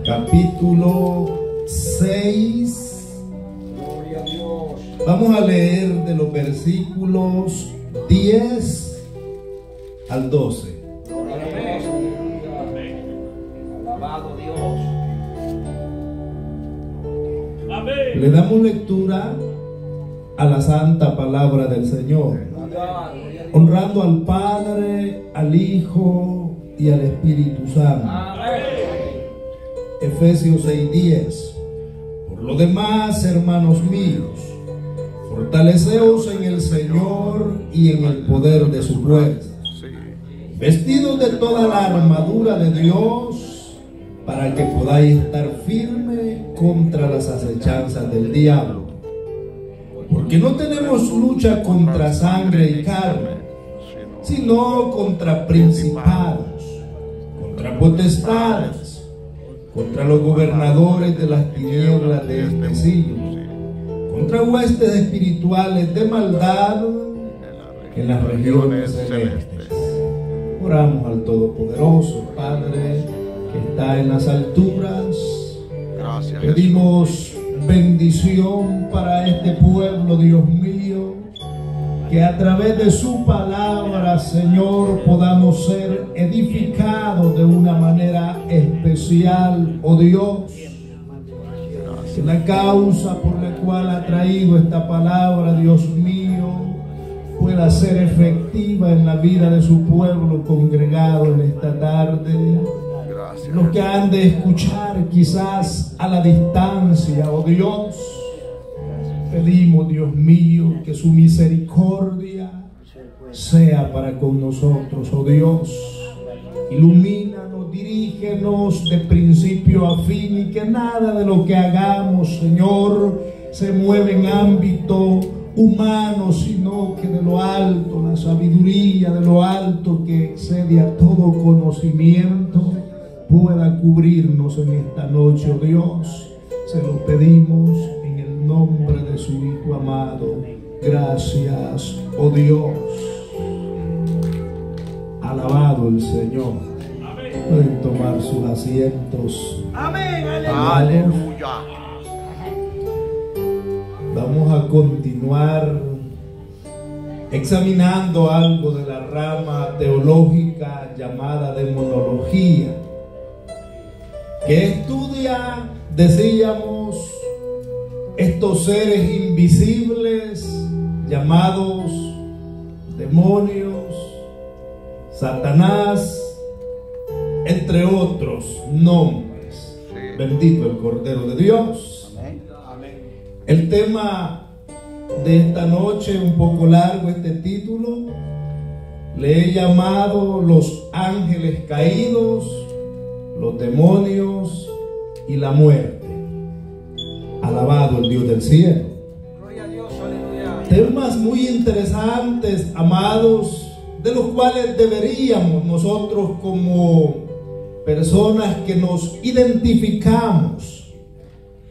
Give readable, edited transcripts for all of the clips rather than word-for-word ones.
capítulo 6. Gloria a Dios. Vamos a leer de los versículos 10 al 12. Gloria a Dios. Amén. Alabado Dios. Amén. Le damos lectura a la santa palabra del Señor, honrando al Padre, al Hijo y al Espíritu Santo. Amén. Efesios 6:10. Por lo demás, hermanos míos, fortaleceos en el Señor y en el poder de su fuerza, vestidos de toda la armadura de Dios, para que podáis estar firme contra las acechanzas del diablo. Porque no tenemos lucha contra sangre y carne, sino contra principados, contra potestades, contra los gobernadores de las tinieblas de este siglo, contra huestes espirituales de maldad en las regiones celestes. Oramos al Todopoderoso Padre que está en las alturas. Gracias. Pedimos bendición para este pueblo, Dios mío, que a través de su palabra, Señor, podamos ser edificados de una manera especial, oh Dios. Que la causa por la cual ha traído esta palabra, Dios mío, pueda ser efectiva en la vida de su pueblo congregado en esta tarde. Gracias. Los que han de escuchar quizás a la distancia, oh Dios, pedimos, Dios mío, que su misericordia sea para con nosotros, oh Dios. Ilumínanos, dirígenos de principio a fin, y que nada de lo que hagamos, Señor, se mueva en ámbito humano, sino que de lo alto, la sabiduría de lo alto que excede a todo conocimiento, pueda cubrirnos en esta noche, oh Dios. Se lo pedimos en el nombre de su Hijo amado. Gracias, oh Dios. Alabado el Señor. Pueden tomar sus asientos. Amén. Aleluya. Vamos a continuar examinando algo de la rama teológica llamada demonología, que estudia, decíamos, estos seres invisibles llamados demonios, Satanás, entre otros nombres. Bendito el Cordero de Dios. Amén. El tema de esta noche, un poco largo este título, le he llamado los ángeles caídos, los demonios y la muerte. Alabado el Dios del cielo. Gloria a Dios. Aleluya. Temas muy interesantes, amados, de los cuales deberíamos nosotros, como personas que nos identificamos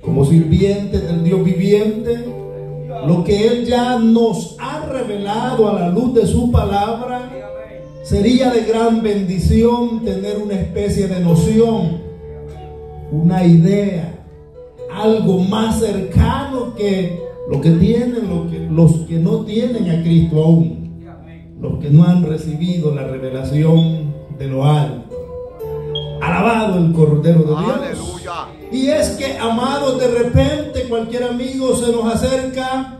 como sirvientes del Dios viviente, lo que Él ya nos ha revelado a la luz de su palabra, sería de gran bendición tener una especie de noción, una idea, algo más cercano que lo que tienen los que no tienen a Cristo aún, los que no han recibido la revelación de lo alto. Alabado el Cordero de Dios. Aleluya. Y es que, amados, de repente cualquier amigo se nos acerca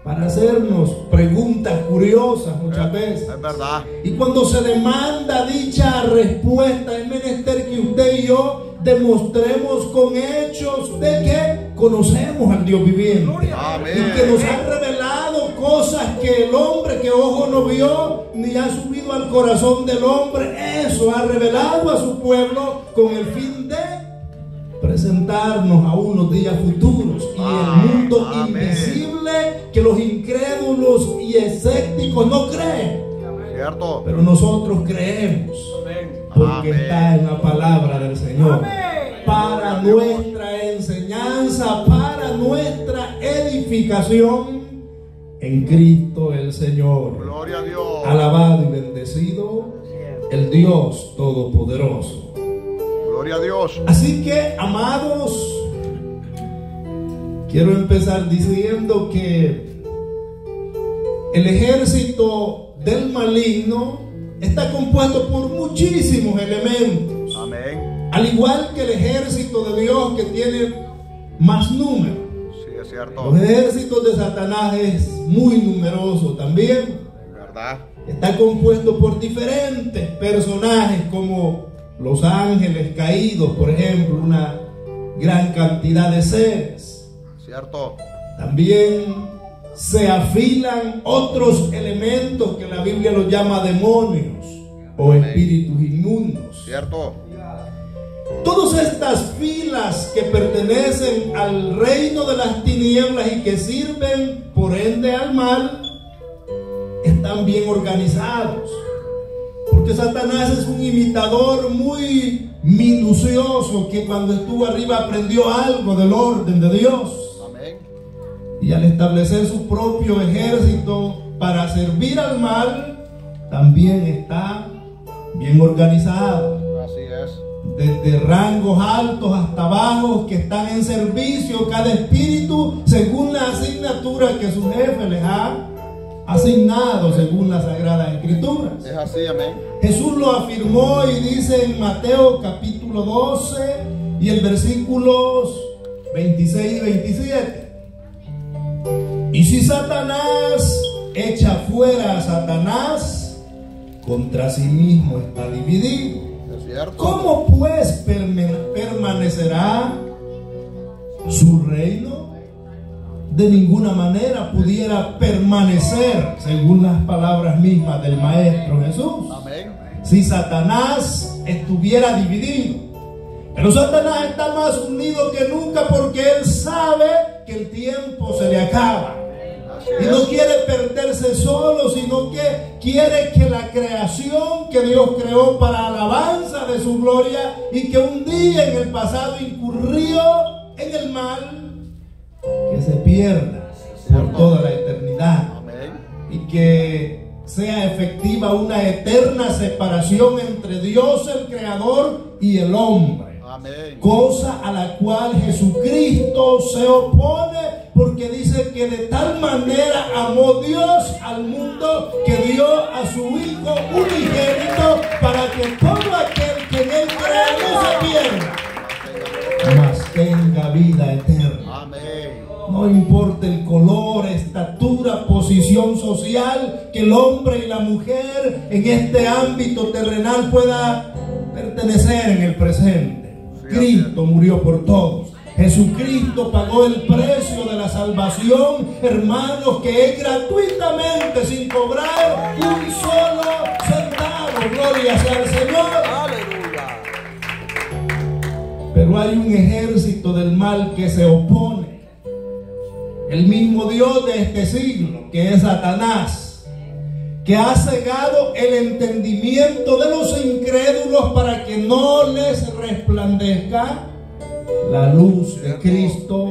para hacernos preguntas curiosas muchas veces. Es verdad. Y cuando se demanda dicha respuesta, es menester que usted y yo demostremos con hechos de que conocemos al Dios viviente. Amén. Y que nos ha revelado cosas que el hombre, que ojo no vio, ni ha subido al corazón del hombre. Eso ha revelado a su pueblo con el fin de presentarnos a unos días futuros y el mundo invisible que los incrédulos y escépticos no creen. Cierto. Pero nosotros creemos, porque Amén. está en la palabra del Señor. Amén. Para nuestra enseñanza, para nuestra edificación en Cristo el Señor. Gloria a Dios. Alabado y bendecido el Dios Todopoderoso. Gloria a Dios. Así que, amados, quiero empezar diciendo que el ejército del maligno está compuesto por muchísimos elementos. Amén. Al igual que el ejército de Dios, que tiene más número. Sí, es cierto. Los ejércitos de Satanás es muy numeroso también. ¿Verdad? Está compuesto por diferentes personajes como los ángeles caídos, por ejemplo, una gran cantidad de seres. Cierto. También se afilan otros elementos que la Biblia los llama demonios o espíritus inmundos. Cierto. Todas estas filas que pertenecen al reino de las tinieblas y que sirven por ende al mal, están bien organizados. Porque Satanás es un imitador muy minucioso que cuando estuvo arriba aprendió algo del orden de Dios. Amén. Y al establecer su propio ejército para servir al mal, también está bien organizado. Así es. Desde rangos altos hasta bajos que están en servicio, cada espíritu según la asignatura que su jefe les ha asignado según las Sagradas Escrituras. Es así, amén. Jesús lo afirmó y dice en Mateo capítulo 12 y el versículos 26 y 27. Y si Satanás echa fuera a Satanás, contra sí mismo está dividido. Es cierto. ¿Cómo pues permanecerá su reino? De ninguna manera pudiera permanecer, según las palabras mismas del Maestro Jesús, Amén. si Satanás estuviera dividido. Pero Satanás está más unido que nunca porque él sabe que el tiempo se le acaba. Así Y no es. quiere perderse solo, sino que quiere que la creación que Dios creó para alabanza de su gloria y que un día en el pasado incurrió en el mal, que se pierda por toda la eternidad. Amén. Y que sea efectiva una eterna separación entre Dios el Creador y el hombre. Amén. Cosa a la cual Jesucristo se opone, porque dice que de tal manera amó Dios al mundo que dio a su Hijo unigénito para que todo aquel que en él crea no se pierda, mas tenga vida eterna. Amén. No importa el color, estatura, posición social que el hombre y la mujer en este ámbito terrenal pueda pertenecer en el presente. Cristo murió por todos. Jesucristo pagó el precio de la salvación, hermanos, que es gratuitamente, sin cobrar un solo centavo. Gloria sea al Señor. Aleluya. Pero hay un ejército del mal que se opone. El mismo Dios de este siglo, que es Satanás, que ha cegado el entendimiento de los incrédulos para que no les resplandezca la luz de Cristo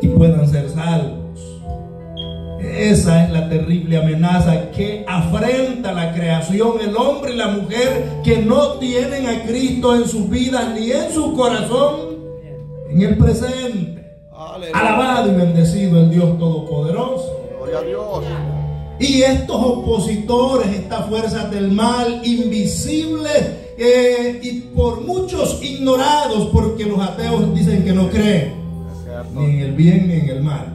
y puedan ser salvos. Esa es la terrible amenaza que afrenta la creación, el hombre y la mujer que no tienen a Cristo en sus vidas ni en su corazón en el presente. Aleluya. Alabado y bendecido el Dios Todopoderoso. Gloria a Dios. Y estos opositores, estas fuerzas del mal, invisibles y por muchos ignorados, porque los ateos dicen que no creen Es cierto. ni en el bien ni en el mal.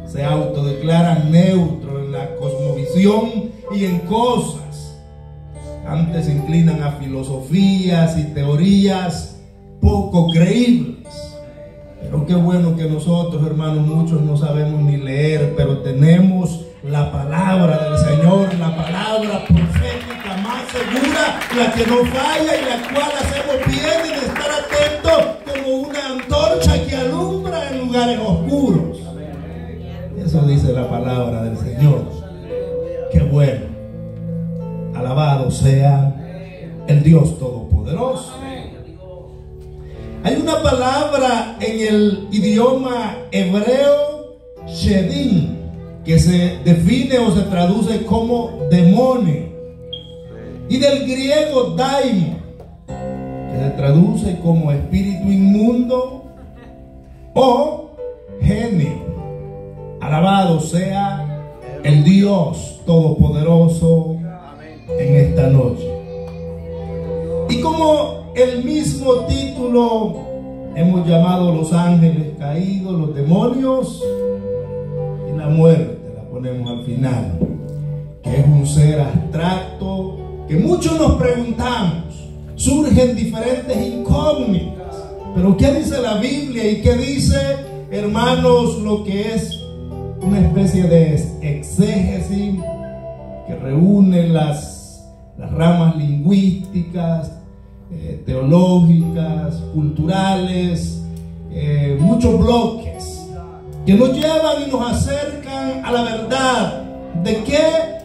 Se autodeclaran neutros en la cosmovisión y en cosas. Antes se inclinan a filosofías y teorías poco creíbles. Pero qué bueno que nosotros, hermanos, muchos no sabemos ni leer, pero tenemos la palabra del Señor, la palabra profética más segura, la que no falla y la cual hacemos bien en estar atentos como una antorcha que alumbra en lugares oscuros. Eso dice la palabra del Señor. Qué bueno. Alabado sea el Dios Todopoderoso. Hay una palabra en el idioma hebreo, shedim, que se define o se traduce como demonio. Y del griego daimon, que que se traduce como espíritu inmundo o genio. Alabado sea el Dios Todopoderoso en esta noche. Y como el mismo título hemos llamado los ángeles caídos, los demonios y la muerte, la ponemos al final, que es un ser abstracto que muchos nos preguntamos, surgen diferentes incógnitas, pero ¿qué dice la Biblia y qué dice, hermanos, lo que es una especie de exégesis que reúne las ramas lingüísticas, teológicas, culturales, muchos bloques que nos llevan y nos acercan a la verdad de qué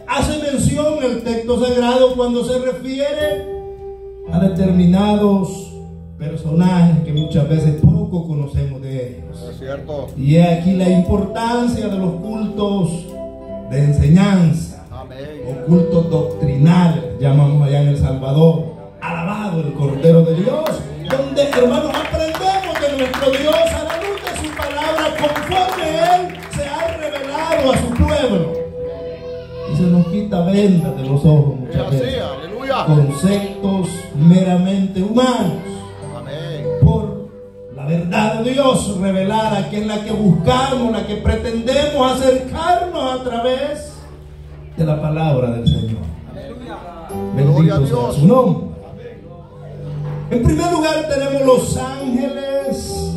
hace mención el texto sagrado cuando se refiere a determinados personajes que muchas veces poco conocemos de ellos. Es cierto. Y es aquí la importancia de los cultos de enseñanza. Amén. O cultos doctrinales, llamamos allá en El Salvador. Alabado el Cordero de Dios, donde, hermanos, aprendemos de nuestro Dios a la luz de su palabra, conforme Él se ha revelado a su pueblo. Y se nos quita vendas de los ojos Es muchas así, veces. aleluya. Conceptos meramente humanos. Amén. Por la verdad de Dios revelada, que es la que buscamos, la que pretendemos acercarnos a través de la palabra del Señor. Gloria a Bendito sea Dios. su nombre. En primer lugar tenemos los ángeles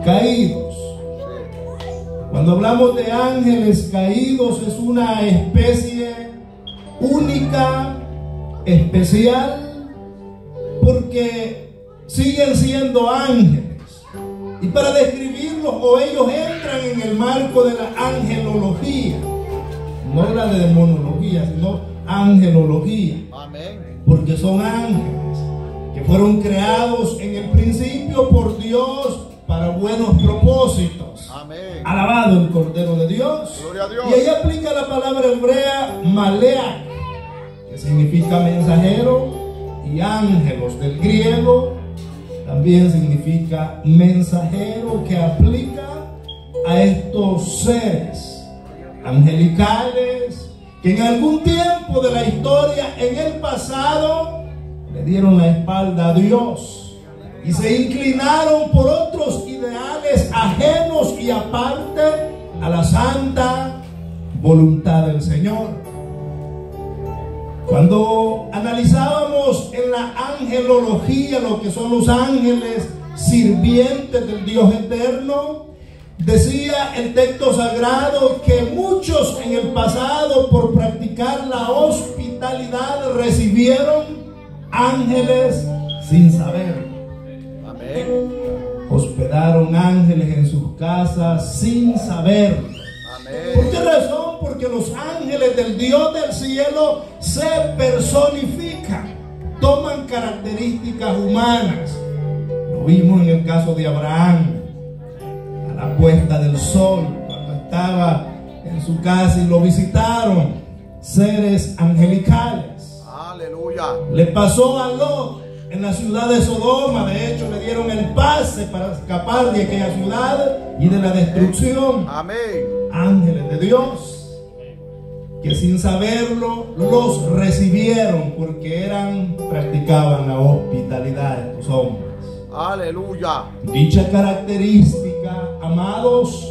caídos. Cuando hablamos de ángeles caídos es una especie única, especial, porque siguen siendo ángeles. Y para describirlos, o ellos entran en el marco de la angelología, no la de demonología, sino angelología, Amén. porque son ángeles que fueron creados en el principio por Dios para buenos propósitos. Amén. Alabado el Cordero de Dios. Gloria a Dios. Y ahí aplica la palabra hebrea maleach, que significa mensajero, y ángelos del griego también significa mensajero, que aplica a estos seres angelicales que en algún tiempo de la historia, en el pasado, le dieron la espalda a Dios y se inclinaron por otros ideales ajenos y aparte a la santa voluntad del Señor. Cuando analizábamos en la angelología lo que son los ángeles sirvientes del Dios eterno, decía el texto sagrado que muchos en el pasado, por practicar la hospitalidad, recibieron ángeles sin saber. Amén. Hospedaron ángeles en sus casas sin saber. ¿Por qué Amén. razón? Porque los ángeles del Dios del cielo se personifican, toman características humanas. Lo vimos en el caso de Abraham, a la puesta del sol, cuando estaba en su casa y lo visitaron seres angelicales. Aleluya. Le pasó a Lot en la ciudad de Sodoma. De hecho, le dieron el pase para escapar de aquella ciudad y de la destrucción. Amén. Ángeles de Dios que sin saberlo los recibieron, porque practicaban la hospitalidad de estos hombres. Aleluya. Dicha característica, amados,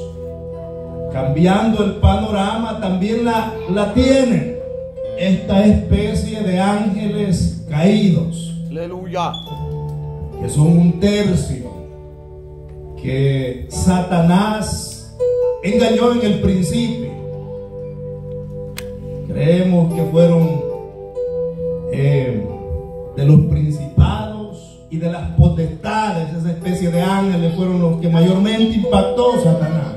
cambiando el panorama, también la tienen esta especie de ángeles caídos, Aleluya. que son un tercio que Satanás engañó en el principio. Creemos que fueron de los principados y de las potestades, esa especie de ángeles fueron los que mayormente impactó Satanás.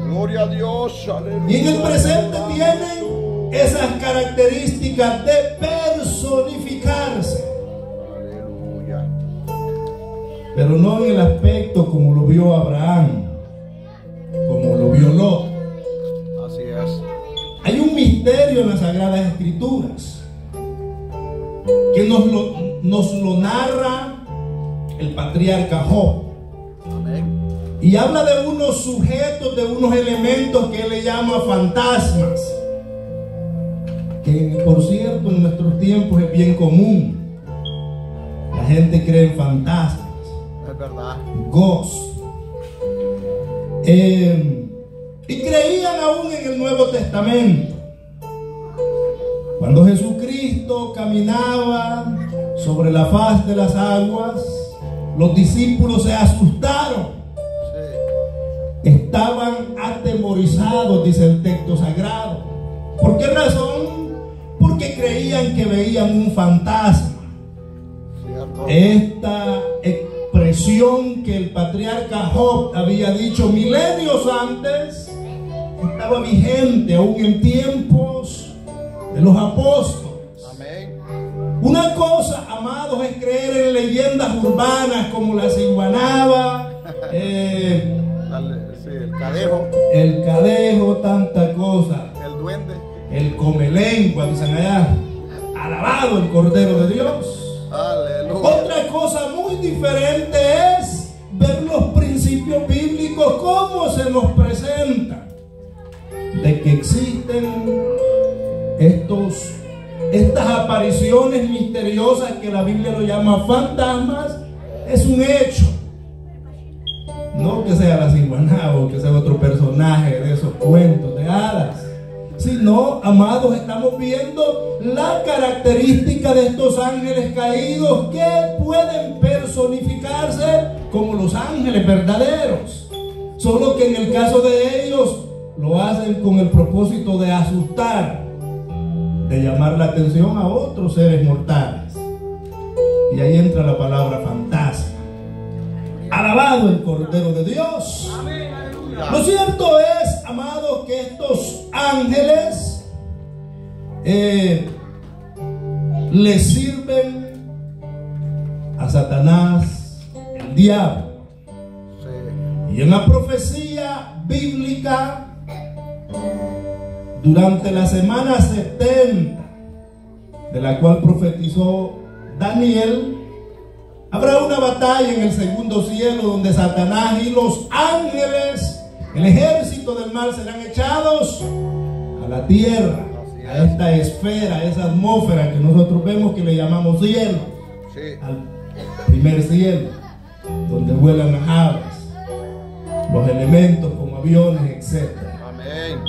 Gloria a Dios. Aleluya. Y en el presente tienen esas características de personificarse, Aleluya. pero no en el aspecto como lo vio Abraham, como lo vio Lot. Así es. Hay un misterio en las Sagradas Escrituras que nos lo narra el patriarca Job. Amén. Y habla de unos sujetos, de unos elementos que él le llama fantasmas. Que por cierto en nuestros tiempos es bien común. La gente cree en fantasmas. Es verdad. Ghost. Y creían aún en el Nuevo Testamento. Cuando Jesucristo caminaba sobre la faz de las aguas, los discípulos se asustaron. Sí. Estaban atemorizados, dice el texto sagrado. ¿Por qué razón? Porque creían que veían un fantasma. Cierto. Esta expresión que el patriarca Job había dicho milenios antes estaba vigente aún en tiempos de los apóstoles. Amén. Una cosa, amados, es creer en leyendas urbanas como la ciguanaba, Sí, el cadejo, el cadejo, tanta cosa, el duende. el comelengua, dicen allá. Alabado el Cordero de Dios. Aleluya. Otra cosa muy diferente es ver los principios bíblicos, cómo se nos presentan, de que existen estas apariciones misteriosas que la Biblia lo llama fantasmas. Es un hecho. No que sea la ciguanaba o que sea otro personaje de esos cuentos de hadas, sino, amados, estamos viendo la característica de estos ángeles caídos que pueden personificarse como los ángeles verdaderos, solo que en el caso de ellos lo hacen con el propósito de asustar, de llamar la atención a otros seres mortales. Y ahí entra la palabra fantasma. Alabado el Cordero de Dios. Lo cierto es, amados, que estos ángeles le sirven a Satanás, el diablo. Sí. Y en la profecía bíblica, durante la semana 70, de la cual profetizó Daniel, habrá una batalla en el segundo cielo donde Satanás y los ángeles, el ejército del mal, serán echados a la tierra, a esta esfera, a esa atmósfera que nosotros vemos que le llamamos cielo, Sí. al primer cielo, donde vuelan las aves, los elementos como aviones, etc. Amén.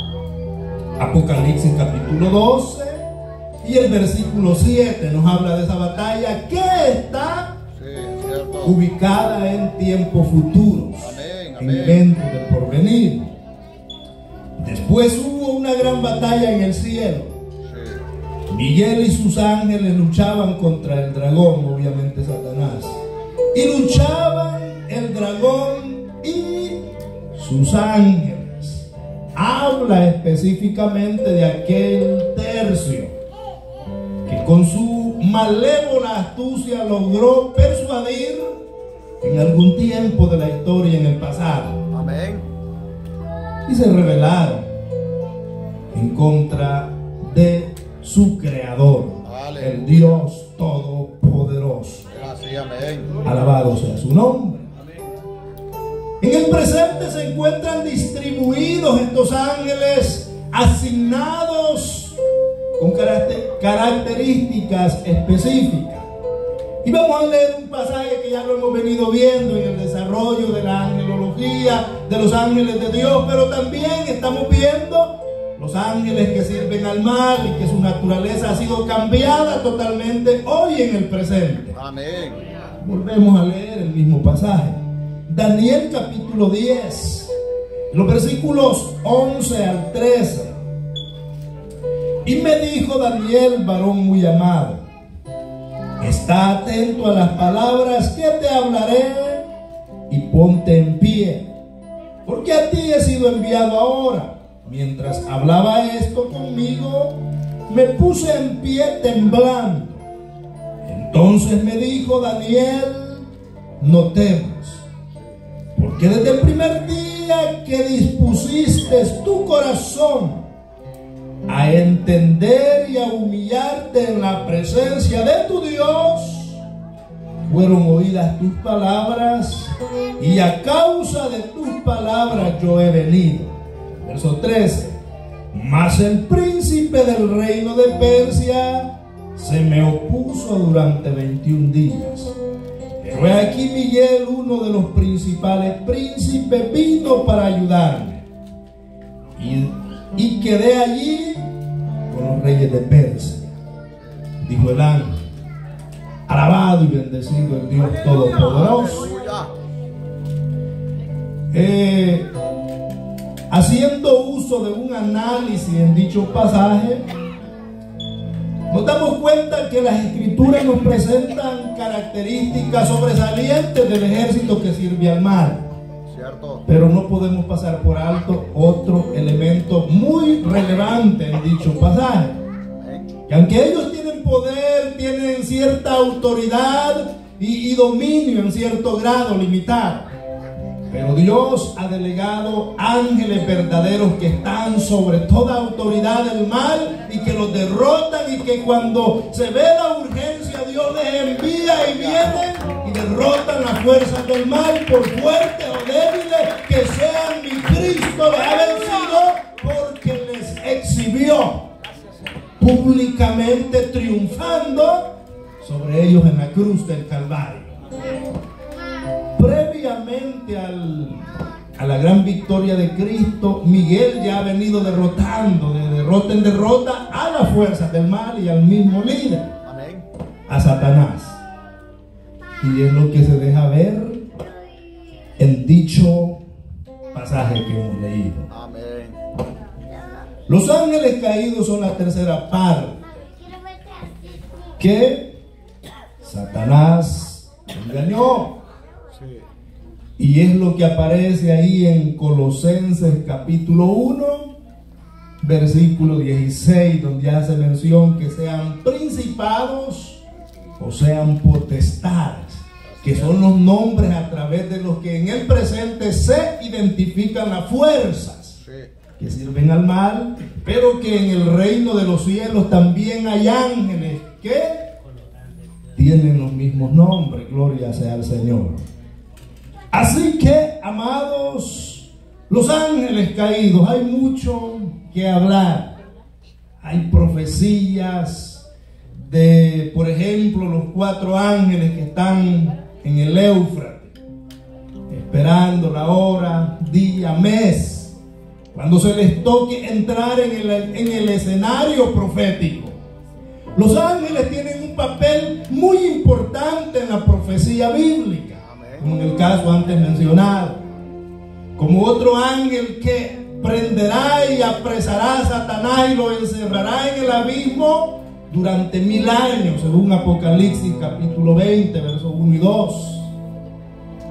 Apocalipsis capítulo 12 y el versículo 7 nos habla de esa batalla que está Sí, cierto. ubicada en tiempos futuros, Amén, en amén. eventos del porvenir. Después hubo una gran batalla en el cielo. Sí. Miguel y sus ángeles luchaban contra el dragón, obviamente Satanás. Y luchaban el dragón y sus ángeles. Habla específicamente de aquel tercio que con su malévola astucia logró persuadir en algún tiempo de la historia en el pasado. Amén. Y se rebelaron en contra de su creador, Aleluya. el Dios Todopoderoso. Gracias, amén. Alabado sea su nombre. En el presente se encuentran distribuidos estos ángeles asignados con características específicas. Y vamos a leer un pasaje que ya lo hemos venido viendo en el desarrollo de la angelología de los ángeles de Dios, pero también estamos viendo los ángeles que sirven al mal y que su naturaleza ha sido cambiada totalmente hoy en el presente. Amén. Volvemos a leer el mismo pasaje. Daniel capítulo 10, los versículos 11 al 13. Y me dijo Daniel, varón muy amado, está atento a las palabras que te hablaré y ponte en pie, porque a ti he sido enviado ahora. Mientras hablaba esto conmigo, me puse en pie temblando. Entonces me dijo Daniel, no temas, porque desde el primer día que dispusiste tu corazón a entender y a humillarte en la presencia de tu Dios, fueron oídas tus palabras, y a causa de tus palabras yo he venido. Verso 13. Mas el príncipe del reino de Persia se me opuso durante 21 días. Pero he aquí Miguel, uno de los principales príncipes, vino para ayudarme. Y quedé allí con los reyes de Persia. Dijo el ángel: alabado y bendecido el Dios Todopoderoso. Haciendo uso de un análisis en dicho pasaje, nos damos cuenta que las escrituras nos presentan características sobresalientes del ejército que sirve al mal. Cierto. Pero no podemos pasar por alto otro elemento muy relevante en dicho pasaje. Que aunque ellos tienen poder, tienen cierta autoridad y dominio en cierto grado limitado, pero Dios ha delegado ángeles verdaderos que están sobre toda autoridad del mal y que los derrotan, y que cuando se ve la urgencia Dios les envía y vienen y derrotan las fuerzas del mal, por fuertes o débiles que sean. Mi Cristo les ha vencido porque les exhibió públicamente, triunfando sobre ellos en la cruz del Calvario. Previamente a la gran victoria de Cristo, Miguel ya ha venido derrotando de derrota en derrota a las fuerzas del mal y al mismo líder, Amén. a Satanás. Y es lo que se deja ver en dicho pasaje que hemos leído. Amén. Los ángeles caídos son la tercera parte que Satanás engañó. Y es lo que aparece ahí en Colosenses capítulo 1, versículo 16, donde hace mención que sean principados o sean potestades, que son los nombres a través de los que en el presente se identifican las fuerzas que sirven al mal, pero que en el reino de los cielos también hay ángeles que tienen los mismos nombres. Gloria sea al Señor. Así que, amados, los ángeles caídos, hay mucho que hablar. Hay profecías de, por ejemplo, los 4 ángeles que están en el Éufrates, esperando la hora, día, mes, cuando se les toque entrar en el escenario profético. Los ángeles tienen un papel muy importante en la profecía bíblica, como en el caso antes mencionado, como otro ángel que prenderá y apresará a Satanás y lo encerrará en el abismo durante 1000 años, según Apocalipsis capítulo 20, versos 1 y 2.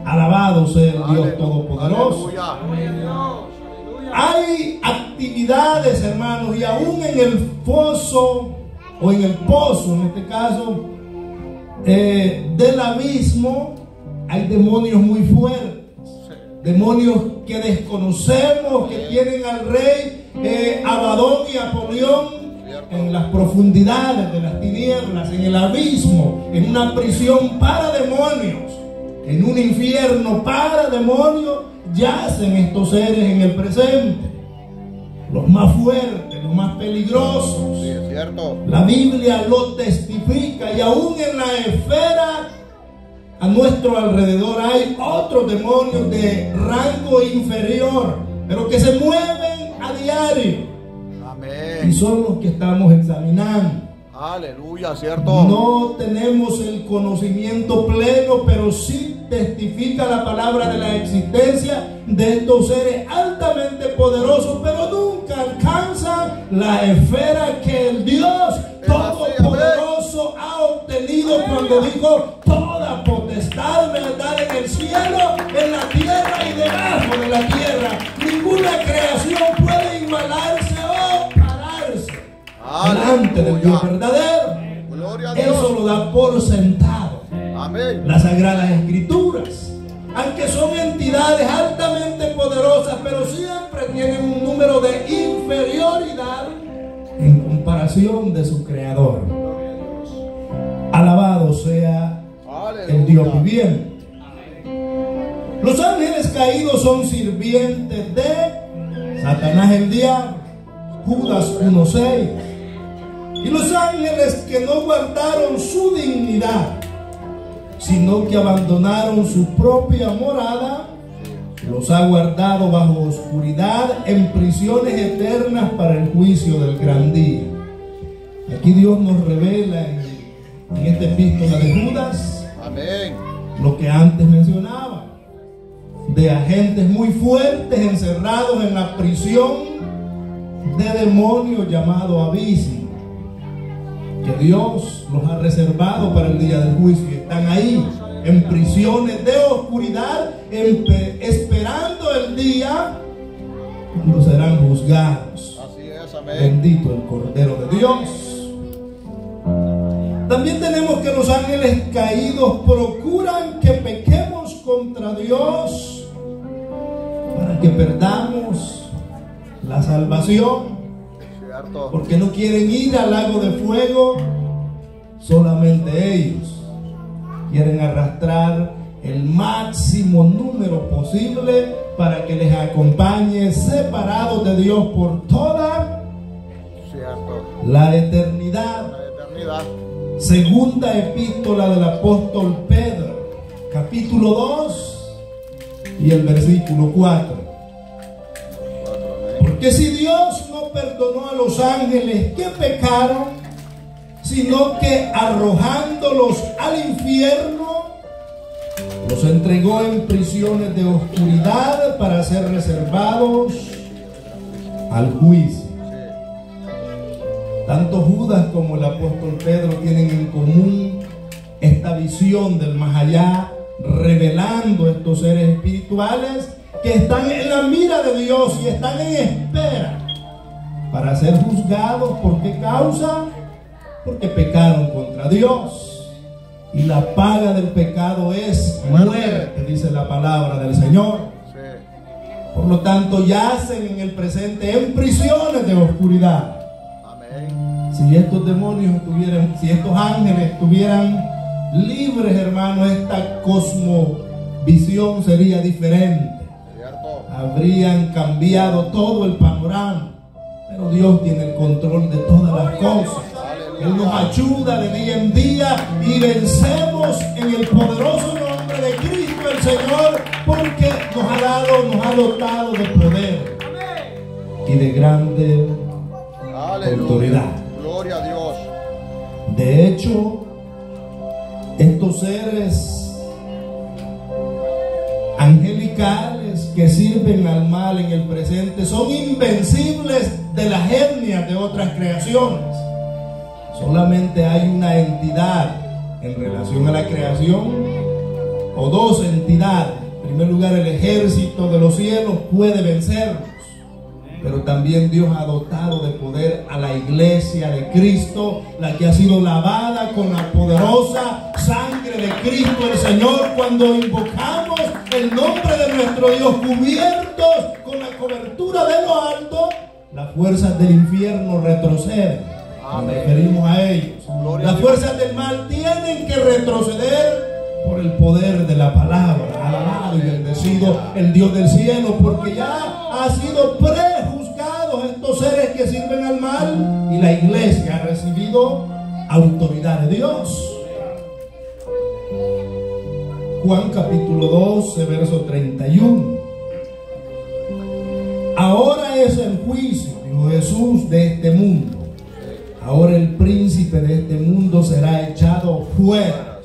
Alabado sea el Dios Todopoderoso. Hay actividades, hermanos, y aún en el foso, o en el pozo, en este caso, del abismo, hay demonios muy fuertes, demonios que desconocemos, que tienen al rey Abadón y Apolión en las profundidades de las tinieblas, en el abismo, en una prisión para demonios, en un infierno para demonios. Yacen estos seres en el presente, los más fuertes, los más peligrosos. Sí, es cierto. La Biblia lo testifica, y aún en la esfera a nuestro alrededor hay otros demonios de rango inferior, pero que se mueven a diario. Amén. Y son los que estamos examinando. Aleluya, cierto. No tenemos el conocimiento pleno, pero sí testifica la palabra de la existencia de estos seres altamente poderosos, pero nunca alcanzan la esfera que el Dios Todopoderoso ha obtenido cuando dijo: toda potestad me da en el cielo, en la tierra y debajo de la tierra. Ninguna creación puede igualarse o pararse delante del Dios verdadero. Gloria a Dios. Eso lo da por sentado Amén. las Sagradas Escrituras, aunque son entidades altamente poderosas, pero siempre tienen un número de inferioridad en comparación de su creador. Alabado sea el Dios viviente. Los ángeles caídos son sirvientes de Satanás el diablo, Judas 1:6. Y los ángeles que no guardaron su dignidad, sino que abandonaron su propia morada, los ha guardado bajo oscuridad en prisiones eternas para el juicio del gran día. Aquí Dios nos revela en esta epístola de Judas, Amén. lo que antes mencionaba, de agentes muy fuertes encerrados en la prisión de demonios llamado abismo, que Dios los ha reservado para el día del juicio, y están ahí en prisiones de oscuridad, esperando el día cuando serán juzgados. Así es, amén. Bendito el Cordero de Dios. También tenemos que los ángeles caídos procuran que pequemos contra Dios para que perdamos la salvación, Cierto. porque no quieren ir al lago de fuego solamente ellos. Quieren arrastrar el máximo número posible para que les acompañe separados de Dios por toda Cierto. la eternidad. La eternidad. Segunda epístola del apóstol Pedro, capítulo 2 y el versículo 4. Porque si Dios no perdonó a los ángeles que pecaron, sino que arrojándolos al infierno, los entregó en prisiones de oscuridad para ser reservados al juicio. Tanto Judas como el apóstol Pedro tienen en común esta visión del más allá, revelando estos seres espirituales que están en la mira de Dios y están en espera para ser juzgados. ¿Por qué causa? Porque pecaron contra Dios, y la paga del pecado es muerte, dice la palabra del Señor. Por lo tanto, yacen en el presente en prisiones de oscuridad. Amén. Si estos demonios estuvieran, si estos ángeles estuvieran libres, hermano, esta cosmovisión sería diferente. Cierto. Habrían cambiado todo el panorama. Pero Dios tiene el control de todas las cosas. Él nos ayuda de día en día y vencemos en el poderoso nombre de Cristo el Señor, porque nos ha dotado de poder y de grande autoridad. Gloria a Dios. De hecho, estos seres angelicales que sirven al mal en el presente son invencibles de las etnias de otras creaciones. Solamente hay una entidad en relación a la creación, o dos entidades. En primer lugar, el ejército de los cielos puede vencerlos, pero también Dios ha dotado de poder a la iglesia de Cristo, la que ha sido lavada con la poderosa sangre de Cristo el Señor. Cuando invocamos el nombre de nuestro Dios, cubiertos con la cobertura de lo alto, las fuerzas del infierno retroceden. Nos referimos a ellos. Las fuerzas del mal tienen que retroceder por el poder de la palabra. Alabado y bendecido el Dios del cielo, porque ya ha sido prejuzgados estos seres que sirven al mal, y la iglesia ha recibido autoridad de Dios. Juan capítulo 12, verso 31. Ahora es el juicio, dijo Jesús, de este mundo. Ahora el príncipe de este mundo será echado fuera.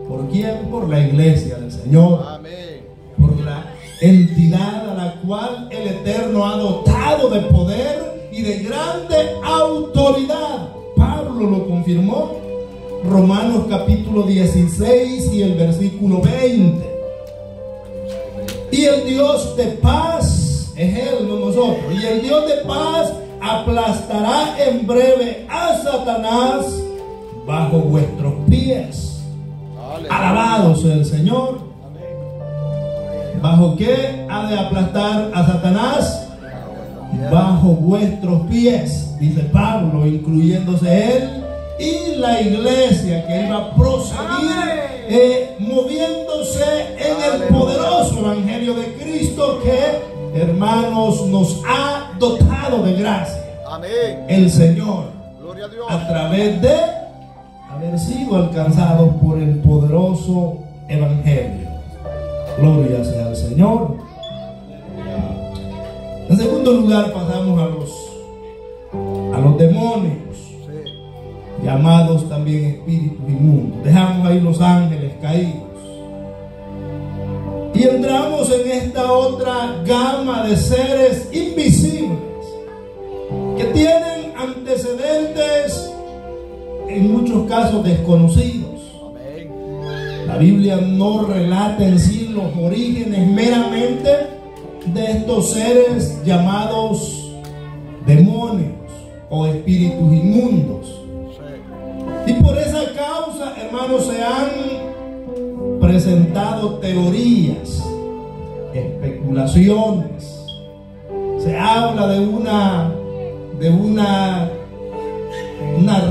¿Por quién? Por la iglesia del Señor. Amén. Por la entidad a la cual el Eterno ha dotado de poder y de grande autoridad. Pablo lo confirmó. Romanos capítulo 16 y el versículo 20. Y el Dios de paz es Él, no nosotros. Y el Dios de paz aplastará en breve a Satanás bajo vuestros pies. Alabado sea el Señor. ¿Bajo qué ha de aplastar a Satanás? Bajo vuestros pies, dice Pablo, incluyéndose él y la iglesia que iba a proseguir moviéndose en el poderoso evangelio de Cristo que, hermanos, nos ha dotado de gracia. Amén. El Señor, Gloria a Dios. a través de haber sido alcanzados por el poderoso evangelio. Gloria sea al Señor. En segundo lugar, pasamos a los demonios, Sí. llamados también espíritus inmundos. Dejamos ahí los ángeles caídos y entramos en esta otra gama de seres invisibles que tienen antecedentes en muchos casos desconocidos. Amén. La Biblia no relata en sí los orígenes meramente de estos seres llamados demonios o espíritus inmundos. Sí. Y por esa causa, hermanos, se han presentado teorías, especulaciones. Se habla de una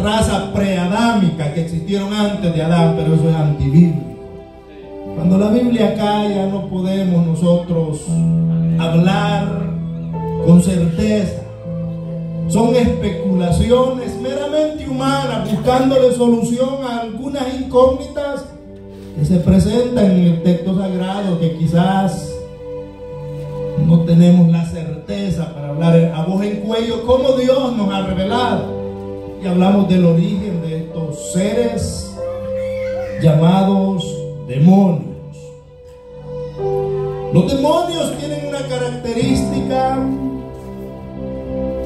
raza preadámica que existieron antes de Adán, pero eso es antibíblico. Cuando la Biblia calla, no podemos nosotros hablar con certeza. Son especulaciones meramente humanas, buscándole solución a algunas incógnitas que se presentan en el texto sagrado, que quizás no tenemos la certeza para hablar a voz en cuello como Dios nos ha revelado. Y hablamos del origen de estos seres llamados demonios. Los demonios tienen una característica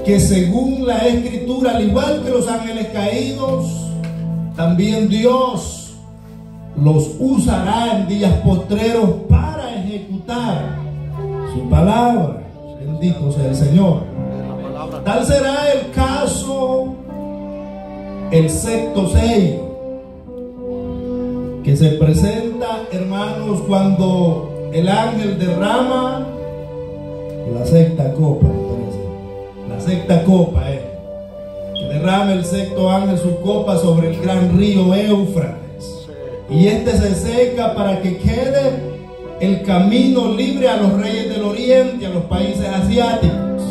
que, según la Escritura, al igual que los ángeles caídos, también Dios los usará en días postreros para ejecutar su palabra. Bendito sea el Señor. La palabra. Tal será el caso, el sexto sello, que se presenta, hermanos, cuando el ángel derrama la sexta copa. La sexta copa es que derrama el sexto ángel su copa sobre el gran río Éufrates, y este se seca para que quede el camino libre a los reyes del oriente, a los países asiáticos.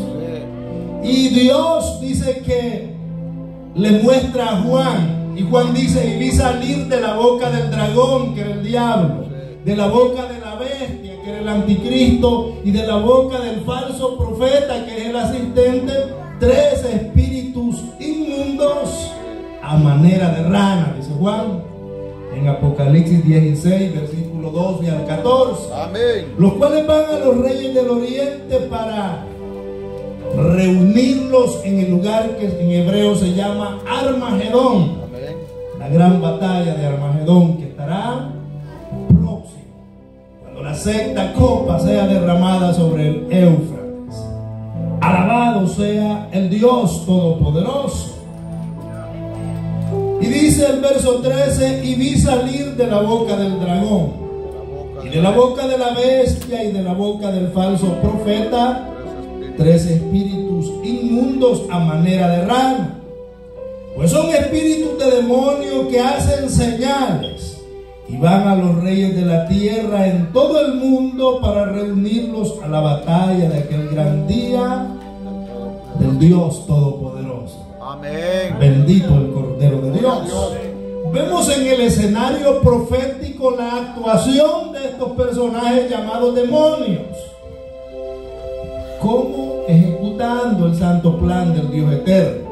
Y Dios dice que le muestra a Juan, y Juan dice: y vi salir de la boca del dragón, que era el diablo, de la boca de la bestia, que era el anticristo, y de la boca del falso profeta, que es el asistente, 3 espíritus inmundos a manera de rana, dice Juan en Apocalipsis 16, versículo 12 al 14. Amén. Los cuales van a los reyes del oriente para reunirlos en el lugar que en hebreo se llama Armagedón. Amén. La gran batalla de Armagedón, que estará próximo cuando la sexta copa sea derramada sobre el Éufrates. Alabado sea el Dios Todopoderoso. Y dice el verso 13: y vi salir de la boca del dragón, y de la boca de la bestia, y de la boca del falso profeta, 3 espíritus inmundos a manera de rana. Pues son espíritus de demonio que hacen señales, y van a los reyes de la tierra en todo el mundo para reunirlos a la batalla de aquel gran día del Dios Todopoderoso. Amén. Bendito el Cordero de Dios. Vemos en el escenario profético la actuación de estos personajes llamados demonios, como ejecutando el santo plan del Dios eterno,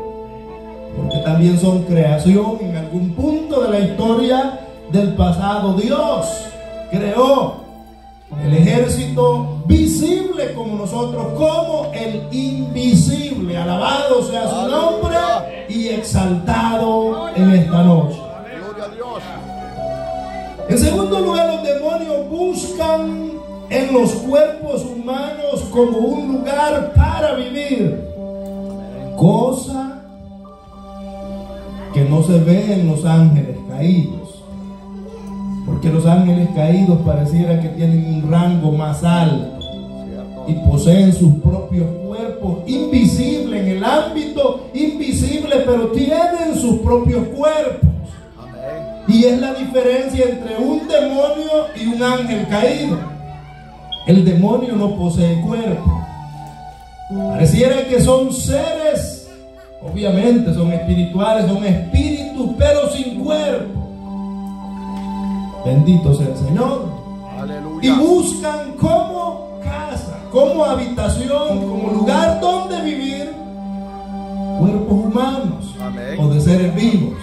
porque también son creación en algún punto de la historia del pasado. Dios creó el ejército visible como nosotros, como el invisible. Alabado sea su nombre y exaltado en esta noche. Gloria a Dios. En segundo lugar, los demonios buscan en los cuerpos humanos como un lugar para vivir, cosa que no se ve en los ángeles caídos, porque los ángeles caídos pareciera que tienen un rango más alto y poseen sus propios cuerpos invisibles, en el ámbito invisible, pero tienen sus propios cuerpos. Amén. Y es la diferencia entre un demonio y un ángel caído. El demonio no posee cuerpo. Pareciera que son seres, obviamente son espirituales, son espíritus, pero sin cuerpo. Bendito sea el Señor. Aleluya. Y buscan como casa, como habitación, como lugar donde vivir cuerpos humanos. Amén. O de seres vivos,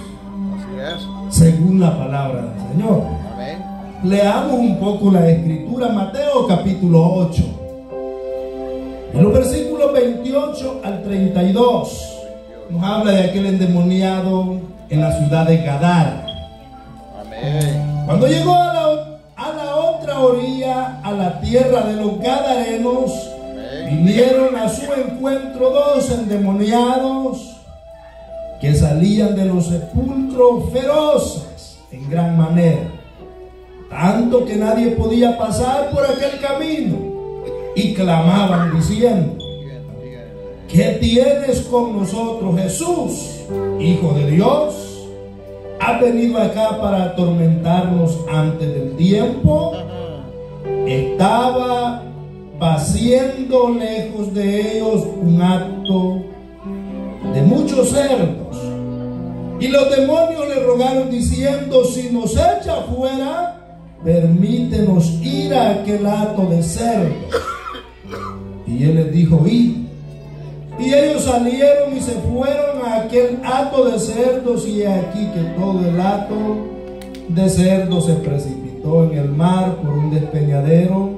Así es. según la palabra del Señor. Amén. Leamos un poco la escritura, Mateo capítulo 8. En los versículos 28 al 32 nos habla de aquel endemoniado en la ciudad de Gadara. Amén. Cuando llegó a la otra orilla, a la tierra de los gadarenos, vinieron a su encuentro dos endemoniados que salían de los sepulcros feroces en gran manera, tanto que nadie podía pasar por aquel camino, y clamaban diciendo: ¿qué tienes con nosotros, Jesús, Hijo de Dios? ¿Has venido acá para atormentarnos antes del tiempo? Estaba haciendo lejos de ellos un acto de muchos cerdos. Y los demonios le rogaron diciendo: si nos echa fuera, permítenos ir a aquel hato de cerdos. Y él les dijo: id. Y ellos salieron y se fueron a aquel hato de cerdos, y aquí que todo el hato de cerdos se precipitó en el mar por un despeñadero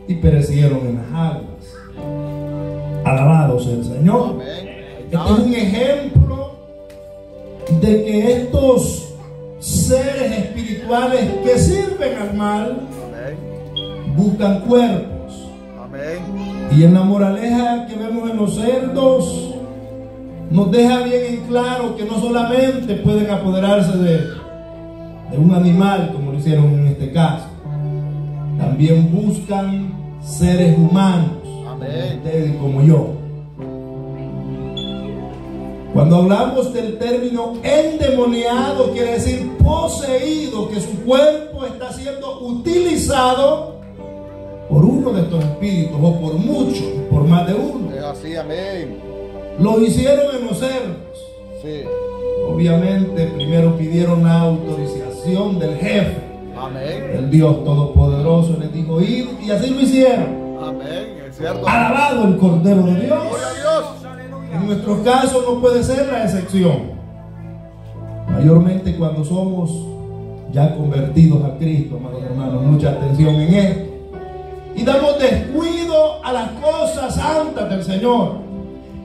y perecieron en las aguas. Alabado sea el Señor. Este es un ejemplo de que estos seres espirituales que sirven al mal buscan cuerpos. Amén. Y en la moraleja que vemos en los cerdos nos deja bien en claro que no solamente pueden apoderarse de un animal, como lo hicieron en este caso, también buscan seres humanos, como ustedes y como yo. Cuando hablamos del término endemoniado, quiere decir poseído, que su cuerpo está siendo utilizado por uno de estos espíritus, o por muchos, por más de uno. Es así, amén. Lo hicieron en los cerdos. Sí. Obviamente primero pidieron la autorización del jefe, Amén. el Dios Todopoderoso, les dijo ir, y así lo hicieron. Amén. Es cierto. Alabado el Cordero de Dios. Gloria a Dios. En nuestros casos no puede ser la excepción. Mayormente cuando somos ya convertidos a Cristo, amados hermanos, mucha atención en esto. Y damos descuido a las cosas santas del Señor.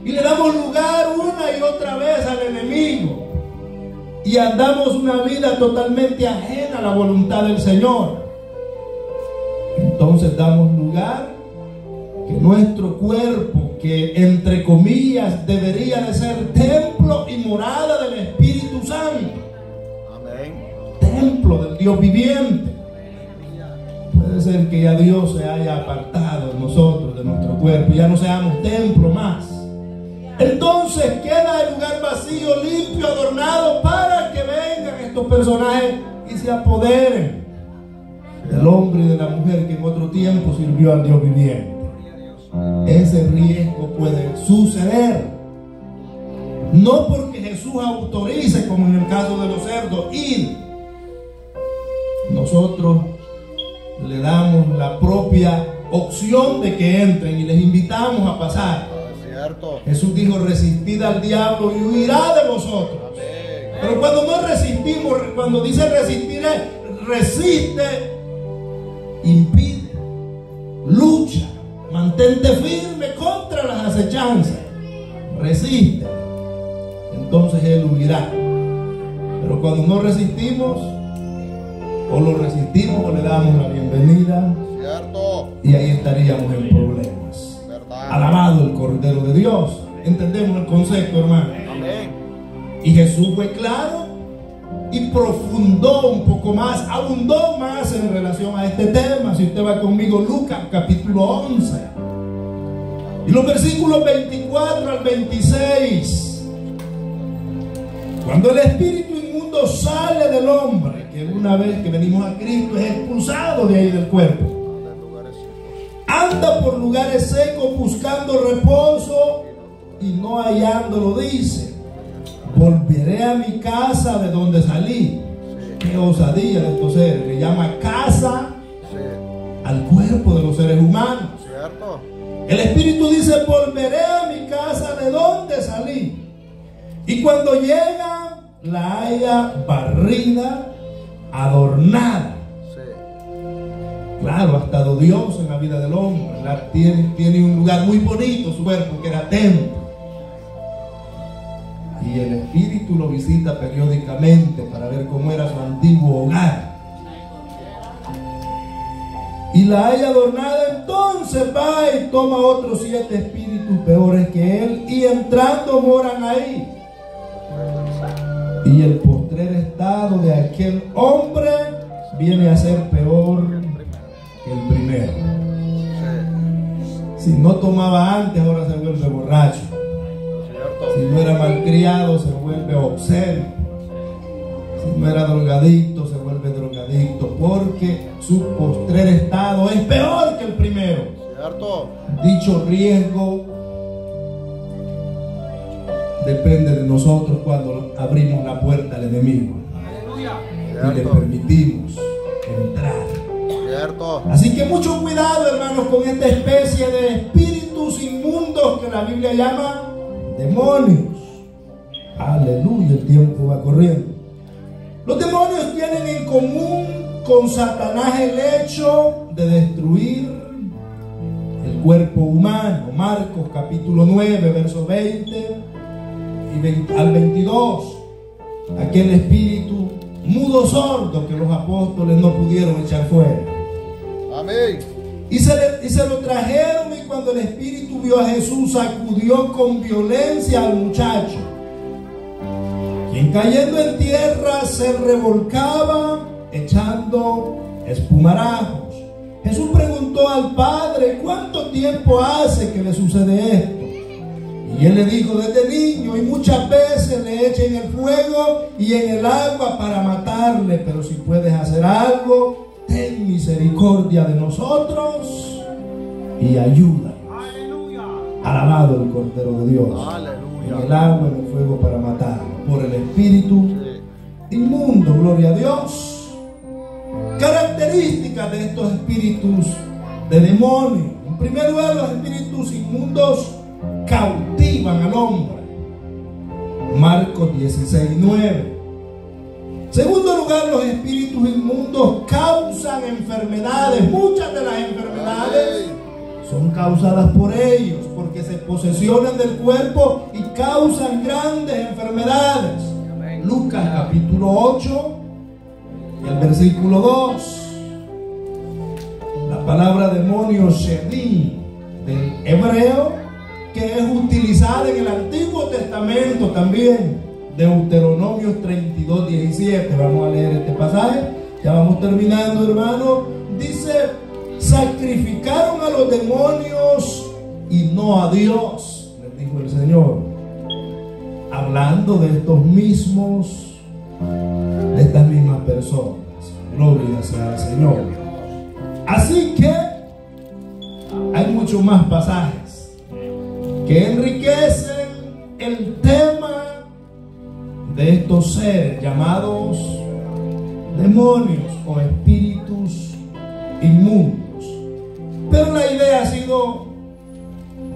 Y le damos lugar una y otra vez al enemigo. Y andamos una vida totalmente ajena a la voluntad del Señor. Entonces damos lugar que nuestro cuerpo, que entre comillas debería de ser templo y morada del Espíritu Santo, Amén. templo del Dios viviente, puede ser que ya Dios se haya apartado de nosotros, de nuestro cuerpo, y ya no seamos templo más. Entonces queda el lugar vacío, limpio, adornado, para que vengan estos personajes y se apoderen del hombre y de la mujer que en otro tiempo sirvió al Dios viviente. Ese riesgo puede suceder, no porque Jesús autorice, como en el caso de los cerdos, ir. Nosotros le damos la propia opción de que entren y les invitamos a pasar. Es cierto. Jesús dijo: resistid al diablo y huirá de vosotros. Amén. Pero cuando no resistimos, cuando dice resistir, resiste, impide, lucha, mantente firme contra las acechanzas, resiste, entonces él huirá. Pero cuando no resistimos, o lo resistimos o le damos la bienvenida, Cierto. y ahí estaríamos en problemas. Verdad. Alabado el Cordero de Dios. Entendemos el concepto, hermano. Amén. Y Jesús fue claro y profundó un poco más, abundó más en relación a este tema. Si usted va conmigo, Lucas capítulo 11 y los versículos 24 al 26. Cuando el espíritu inmundo inmundo sale del hombre, que una vez que venimos a Cristo es expulsado de ahí del cuerpo. Anda por lugares secos buscando reposo y no hallándolo, dice: volveré a mi casa de donde salí. Qué osadía de estos seres. Le llama casa al cuerpo de los seres humanos. ¿Cierto? El Espíritu dice: volveré a mi casa de donde salí. Y cuando llega, la halla barrida, adornada. Claro, ha estado Dios en la vida del hombre. Tiene un lugar muy bonito su cuerpo, que era templo. Y el Espíritu lo visita periódicamente para ver cómo era su antiguo hogar. Y la haya adornada, entonces va y toma otros 7 espíritus peores que él, y entrando moran ahí. Y el postrer estado de aquel hombre viene a ser peor que el primero. Si no tomaba antes, ahora se vuelve borracho. Si no era malcriado, se vuelve obsceno. Si no era drogadicto, se vuelve drogadicto, porque su postrer estado es peor que el primero. ¿Cierto? Dicho riesgo depende de nosotros cuando abrimos la puerta al enemigo y le permitimos entrar. ¿Cierto? Así que mucho cuidado, hermanos, con esta especie de espíritus inmundos que la Biblia llama demonios. Aleluya, el tiempo va corriendo. Los demonios tienen en común con Satanás el hecho de destruir el cuerpo humano. Marcos capítulo 9, verso 20 al 22. Aquel espíritu mudo sordo que los apóstoles no pudieron echar fuera. Amén. Y se lo trajeron, y cuando el espíritu vio a Jesús, sacudió con violencia al muchacho, quien cayendo en tierra se revolcaba echando espumarajos. Jesús preguntó al padre: ¿cuánto tiempo hace que le sucede esto? Y él le dijo: desde niño, y muchas veces le echa en el fuego y en el agua para matarle. Pero si puedes hacer algo, ten misericordia de nosotros y ayúdanos. Alabado el Cordero de Dios. Aleluya. En el agua, en el fuego para matarlo, por el espíritu inmundo. Gloria a Dios. Características de estos espíritus de demonio. En primer lugar, los espíritus inmundos cautivan al hombre. Marcos 16:9. Segundo lugar, los espíritus inmundos causan enfermedades. Muchas de las enfermedades son causadas por ellos, porque se posesionan del cuerpo y causan grandes enfermedades. Lucas capítulo 8, el versículo 2. La palabra demonio shedim del hebreo, que es utilizada en el Antiguo Testamento también. Deuteronomio 32:17. Vamos a leer este pasaje. Ya vamos terminando, hermano. Dice: sacrificaron a los demonios y no a Dios, les dijo el Señor, hablando de estas mismas personas. Gloria sea al Señor. Así que hay muchos más pasajes que enriquecen el tema de estos seres llamados demonios o espíritus inmundos. Pero la idea ha sido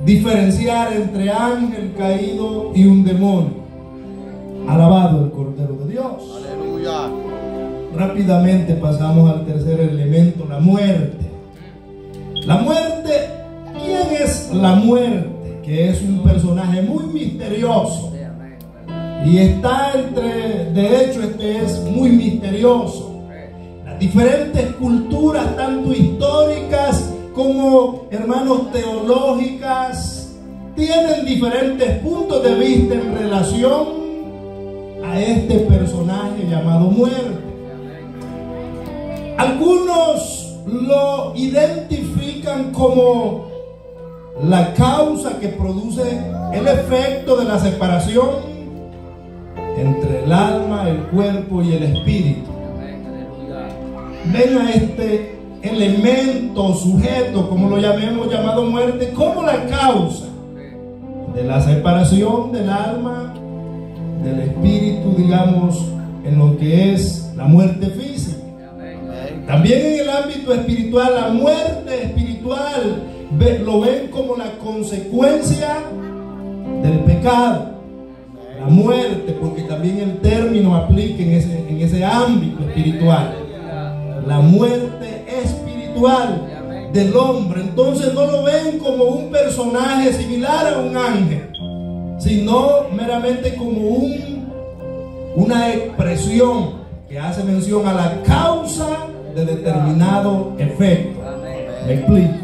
diferenciar entre ángel caído y un demonio. Alabado el Cordero de Dios. Aleluya. Rápidamente pasamos al tercer elemento, la muerte. La muerte, ¿quién es la muerte? Que es un personaje muy misterioso. Y está de hecho, este es muy misterioso. Las diferentes culturas, tanto históricas como, hermanos, teológicas, tienen diferentes puntos de vista en relación a este personaje llamado muerte. Algunos lo identifican como la causa que produce el efecto de la separación entre el alma, el cuerpo y el espíritu. Ven a este elemento, sujeto, como lo llamemos, llamado muerte, como la causa de la separación del alma, del espíritu, digamos, en lo que es la muerte física. También en el ámbito espiritual, la muerte espiritual lo ven como la consecuencia del pecado. La muerte, porque también el término aplica en ese ámbito espiritual. La muerte espiritual del hombre. Entonces no lo ven como un personaje similar a un ángel, sino meramente como una expresión que hace mención a la causa de determinado efecto. Me explico.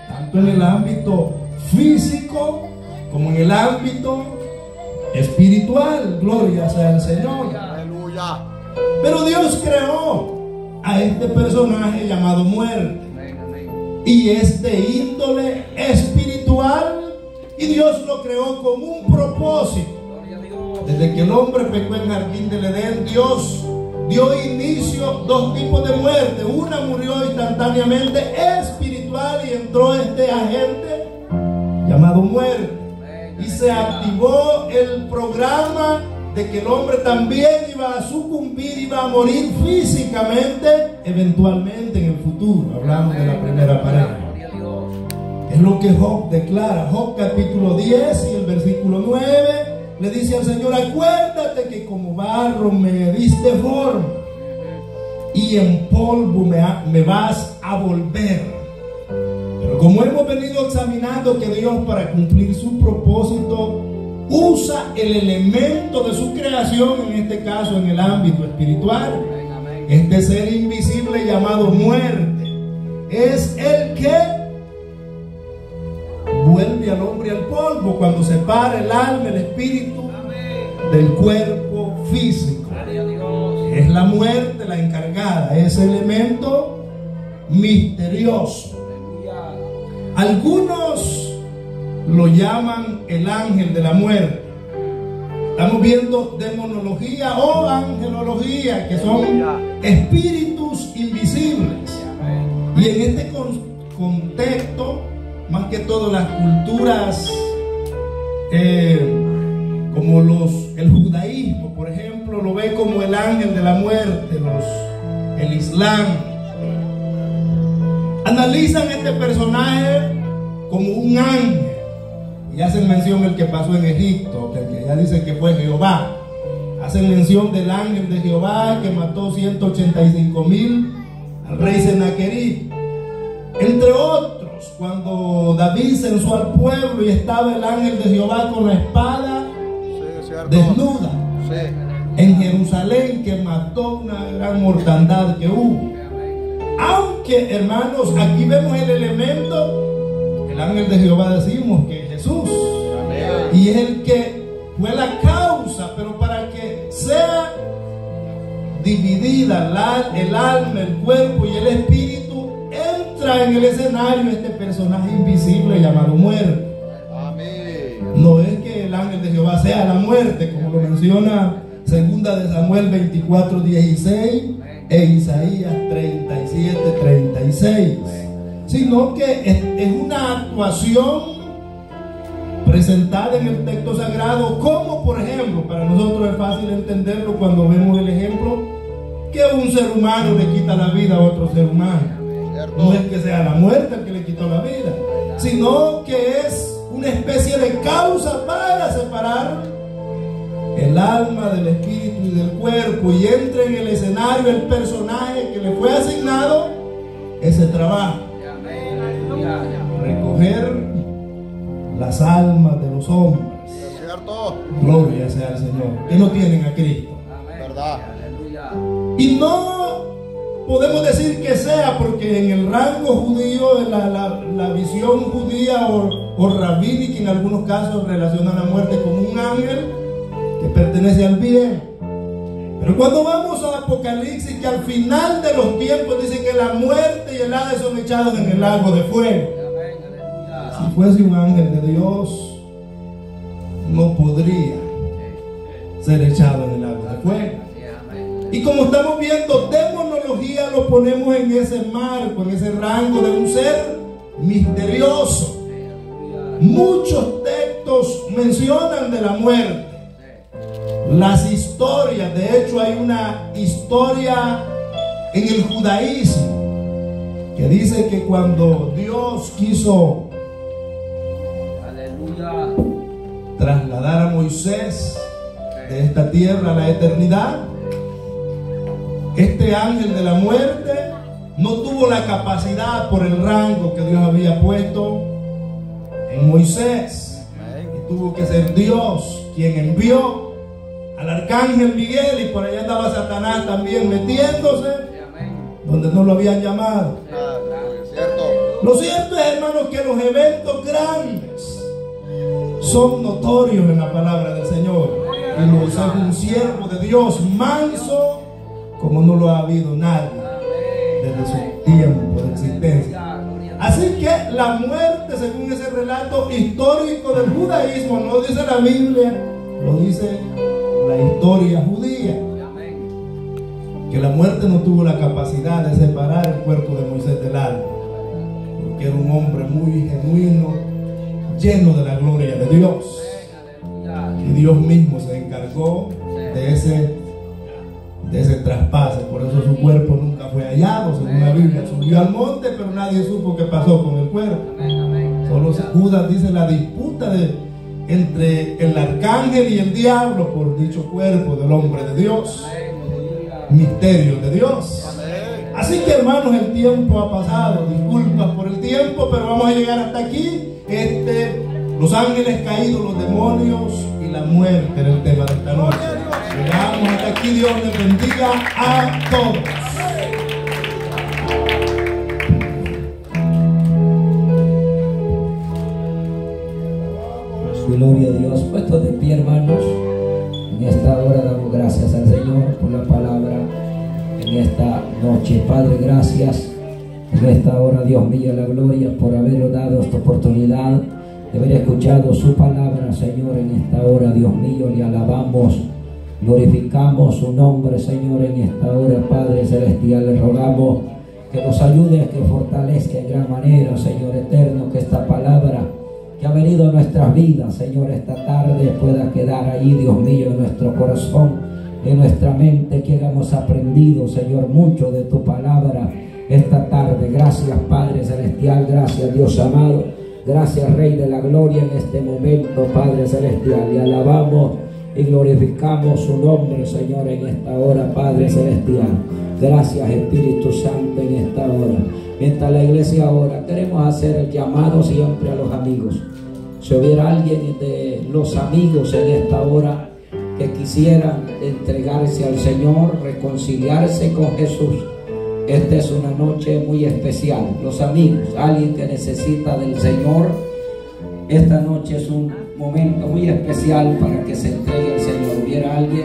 Tanto en el ámbito físico como en el ámbito espiritual. Gloria sea al Señor. Aleluya. Pero Dios creó a este personaje llamado muerte, y es de índole espiritual, y Dios lo creó con un propósito. Desde que el hombre pecó en el jardín del Edén, Dios dio inicio dos tipos de muerte. Una murió instantáneamente espiritual y entró este agente llamado muerte, y se activó el programa de que el hombre también iba a sucumbir, iba a morir físicamente, eventualmente en el futuro. Hablamos de la primera pareja. Es lo que Job declara. Job capítulo 10 y el versículo 9 le dice al Señor: acuérdate que como barro me diste forma y en polvo me vas a volver. Pero como hemos venido examinando que Dios, para cumplir su propósito, usa el elemento de su creación, en este caso en el ámbito espiritual, este ser invisible llamado muerte es el que vuelve al hombre al polvo cuando separa el alma, el espíritu del cuerpo físico. Es la muerte la encargada, ese elemento misterioso. Algunos lo llaman el ángel de la muerte. Estamos viendo demonología o angelología, que son espíritus invisibles. Y en este contexto, más que todo las culturas como el judaísmo, por ejemplo, lo ve como el ángel de la muerte. El Islam analizan este personaje como un ángel y hacen mención del que pasó en Egipto, que ya dicen que fue Jehová. Hacen mención del ángel de Jehová que mató 185,000 al rey Sennacherib, entre otros. Cuando David censó al pueblo y estaba el ángel de Jehová con la espada desnuda en Jerusalén, que mató una gran mortandad que hubo. Aunque, hermanos, aquí vemos el elemento, el ángel de Jehová, decimos que es Jesús, y es el que fue la causa, pero para que sea dividida el alma, el cuerpo y el espíritu, entra en el escenario este personaje invisible llamado muerte. No es que el ángel de Jehová sea la muerte, como lo menciona 2 de Samuel 24:16 e Isaías 37:36, sino que es una actuación presentada en el texto sagrado, como por ejemplo, para nosotros es fácil entenderlo cuando vemos el ejemplo que un ser humano le quita la vida a otro ser humano. No es que sea la muerte el que le quitó la vida, sino que es una especie de causa para separar el alma del espíritu y del cuerpo, y entra en el escenario el personaje que le fue asignado ese trabajo: recoger las almas de los hombres. ¿Es cierto? Gloria sea al Señor, que no tienen a Cristo. ¿Verdad? Y no podemos decir que sea, porque en el rango judío, la visión judía o rabínica, en algunos casos relaciona la muerte con un ángel que pertenece al bien. Pero cuando vamos a Apocalipsis, que al final de los tiempos dice que la muerte y el Hades son echados en el lago de fuego. Si fuese un ángel de Dios, no podría ser echado en el lago de fuego. Y como estamos viendo, demonología lo ponemos en ese marco, en ese rango de un ser misterioso. Muchos textos mencionan de la muerte. Las historias, de hecho hay una historia en el judaísmo que dice que cuando Dios quiso trasladar a Moisés de esta tierra a la eternidad, este ángel de la muerte no tuvo la capacidad por el rango que Dios había puesto en Moisés, y tuvo que ser Dios quien envió al arcángel Miguel, y por allá andaba Satanás también metiéndose donde no lo habían llamado. Lo cierto es, hermanos, que los eventos grandes son notorios en la palabra del Señor, y Moisés es un siervo de Dios, manso como no lo ha habido nadie desde su tiempo de existencia. Así que la muerte, según ese relato histórico del judaísmo, no dice la Biblia, lo dice la historia judía, que la muerte no tuvo la capacidad de separar el cuerpo de Moisés del alma, porque era un hombre muy genuino, lleno de la gloria de Dios, y Dios mismo se encargó de ese traspaso. Por eso su cuerpo nunca fue hallado, según la Biblia. Subió al monte, pero nadie supo qué pasó con el cuerpo. Solo Judas dice la disputa entre el arcángel y el diablo por dicho cuerpo del hombre de Dios. Misterio de Dios. Así que, hermanos, el tiempo ha pasado. Disculpas por el tiempo, pero vamos a llegar hasta aquí. Los ángeles caídos, los demonios y la muerte era el tema de esta noche. Llegamos hasta aquí. Dios les bendiga a todos. Gloria a Dios. Puestos de pie, hermanos, en esta hora damos gracias al Señor por la palabra en esta noche. Padre, gracias en esta hora, Dios mío, la gloria por habernos dado esta oportunidad de haber escuchado su palabra, Señor. En esta hora, Dios mío, le alabamos, glorificamos su nombre, Señor. En esta hora, Padre celestial, le rogamos que nos ayude, que fortalezca en gran manera, Señor eterno, que esta palabra que ha venido a nuestras vidas, Señor, esta tarde pueda quedar ahí, Dios mío, en nuestro corazón, en nuestra mente, que hayamos aprendido, Señor, mucho de tu palabra esta tarde. Gracias, Padre celestial, gracias, Dios amado, gracias, Rey de la gloria, en este momento, Padre celestial, y alabamos y glorificamos su nombre, Señor, en esta hora, Padre celestial. Gracias, Espíritu Santo, en esta hora. Mientras la iglesia ora, queremos hacer el llamado siempre a los amigos. Si hubiera alguien de los amigos en esta hora que quisieran entregarse al Señor, reconciliarse con Jesús, esta es una noche muy especial. Los amigos, alguien que necesita del Señor, esta noche es un momento muy especial para que se entregue al Señor. Hubiera alguien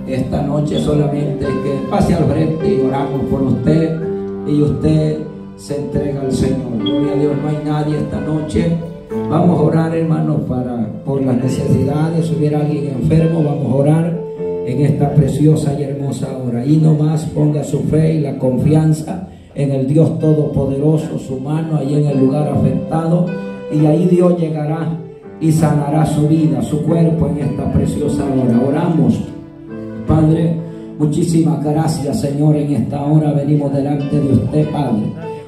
esta noche, solamente que pase al frente y oramos por usted, y usted se entrega al Señor. Gloria a Dios. No hay nadie esta noche. Vamos a orar, hermanos, por las necesidades. Si hubiera alguien enfermo, vamos a orar en esta preciosa y hermosa hora. Y no más ponga su fe y la confianza en el Dios Todopoderoso, su mano ahí en el lugar afectado, y ahí Dios llegará y sanará su vida, su cuerpo en esta preciosa hora. Oramos. Padre, muchísimas gracias, Señor. En esta hora venimos delante de usted, Padre.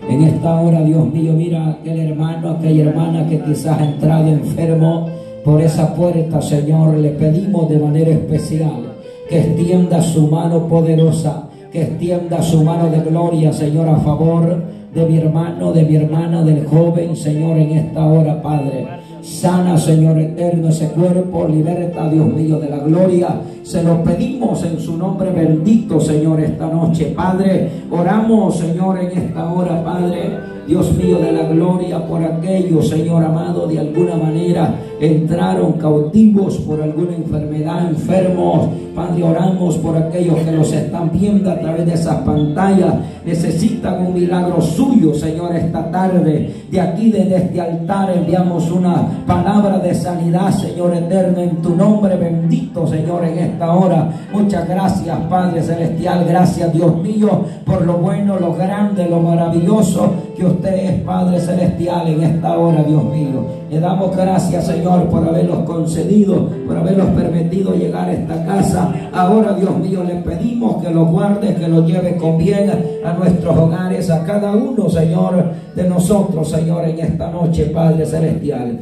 En esta hora, Dios mío, mira aquel hermano, aquella hermana que quizás ha entrado enfermo por esa puerta, Señor. Le pedimos de manera especial que extienda su mano poderosa, que extienda su mano de gloria, Señor, a favor de mi hermano, de mi hermana, del joven, Señor, en esta hora, Padre. Sana, Señor eterno, ese cuerpo, liberta, Dios mío, de la gloria. Se lo pedimos en su nombre bendito, Señor, esta noche, Padre. Oramos, Señor, en esta hora, Padre, Dios mío de la gloria, por aquellos, Señor amado, de alguna manera entraron cautivos por alguna enfermedad, enfermos. Padre, oramos por aquellos que los están viendo a través de esas pantallas. Necesitan un milagro suyo, Señor, esta tarde. De aquí, desde este altar, enviamos una palabra de sanidad, Señor eterno, en tu nombre bendito, Señor, en esta hora. Muchas gracias, Padre celestial. Gracias, Dios mío, por lo bueno, lo grande, lo maravilloso que usted es, Padre celestial, en esta hora, Dios mío. Le damos gracias, Señor, por haberlos concedido, por haberlos permitido llegar a esta casa. Ahora, Dios mío, le pedimos que los guarde, que los lleve con bien a nuestros hogares, a cada uno, Señor, de nosotros, Señor, en esta noche, Padre celestial.